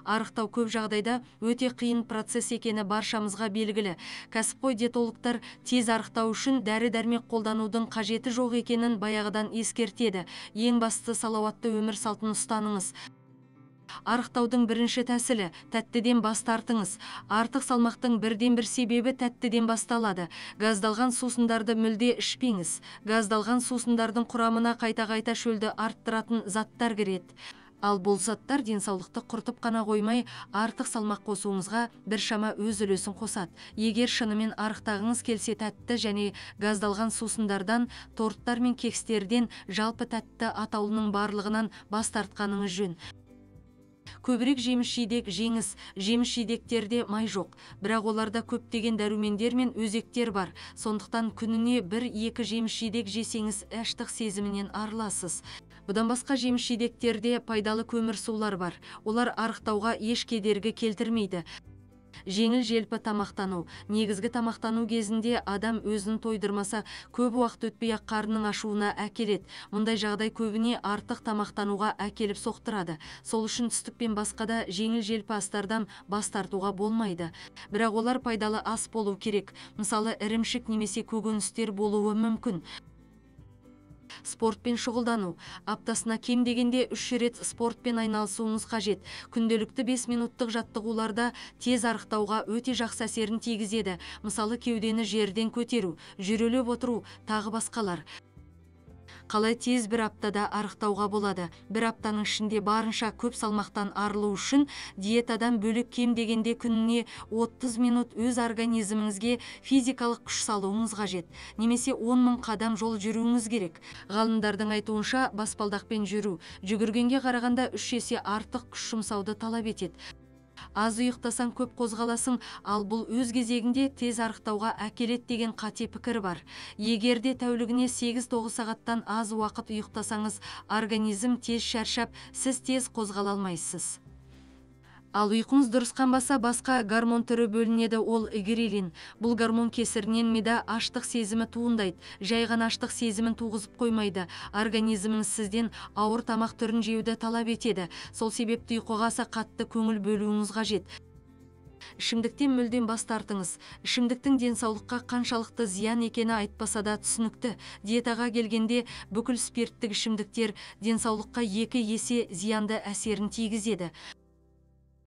Арықтау көп жағдайда өте қиын процесс екені баршамызға белгілі. Кәсіпқой диетологтар тез арықтау үшін дәрі-дәрмек қолданудың қажеті жоқ екенін баяғыдан ескертеді. Ең бастысы салауатты өмір салтын ұстаныңыз. Арықтаудың бірінші тәсілі тәттіден бас тартыңыз. Артық салмақтың бірден бір себебі тәттіден басталады. Газдалған сусындарды мүлде ішпеңіз. Газдалған сусындардың құрамына қайта-қайта шөлді арттыратын заттар кіреді. Ал бұл заттар денсаулықты құртып қана қоймай, артық салмақ қосуыңызға біршама өз үлесін қосады. Егер шынымен арықтағыңыз келсе, тәтті және газдалған сусындардан, торттар мен кекстерден, жалпы тәтті атаулының барлығынан бас тартқаныңыз жөн. Көбірек жеміс-жидек жеңіз. Жеміс-жидектерде май жоқ, бірақ оларда көптеген дәрумендер мен өзектер бар. Сондықтан күніне 1-2 жеміс-жидек жесеңіз, аштық сезімінен арыласыз. Бұдан басқа жеміс-жидектерде пайдалы көмірсулар бар. Олар арықтауға еш кедергі келтірмейді. Жеңіл желпі тамақтану. Негізгі тамақтану кезінде адам өзін тойдырмаса, көп уақыт өтпей-ақ қарнының ашуына әкеледі. Мұндай жағдай көбіне артық тамақтануға әкеліп соқтырады. Сол үшін түстік пен басқа да жеңіл желпі астардан бас тартуға болмайды. Бірақ олар пайдалы ас болу керек. Мысалы, ірімшік немесе көкөністер болуы мүмкін. Спортпен шұғылдану. Аптасына кем дегенде 3 рет спортпен айналысуыңыз қажет. Күнделікті 5 минуттық жаттығуларда тез арықтауға өте жақсы әсерін тигізеді. Мысалы, кеудені жерден көтеру, жүрелеп отыру, тағы басқалар. Қалай тез бір аптада арықтауға болады? Бір аптаның ішінде барынша көп салмақтан арылу үшін диетадан бөлек кем дегенде күніне 30 минут өз организміңізге физикалық күш салуыңыз қажет. Немесе 10 000 қадам жол жүруіңіз керек. Ғалымдардың айтуынша, баспалдақпен жүру жүгіргенге қарағанда 3 есе артық күш жұмсауды талап етеді. Аз ұйықтасаң көп қозғаласың, ал бұл өз кезегінде тез арықтауға әкеледі деген қате пікір бар. Егерде тәулігіне 8-9 сағаттан аз уақыт ұйықтасаңыз, организм тез шаршап, сіз тез қозғала алмайсыз. Ал ұйқыңыз дұрыс қанбаса, басқа гормон түрі бөлінеді, ол грелин. Бұл гормон кесірінен мида аштық сезімі туындайды. Жай ғана аштық сезімін туғызып қоймайды. Организміңіз сізден ауыр тамақ түрін жеуді талап етеді. Сол себепті ұйқыға аса қатты көңіл бөлуіңіз қажет. Ішімдіктен мүлдем бас тартыңыз. Ішімдіктің денсаулыққа қаншалықты зиян екені айтпаса да түсінікті. Диетаға келгенде бүкіл спирттік ішімдіктер денсаулыққа 2 есе зиянды әсерін тигізеді.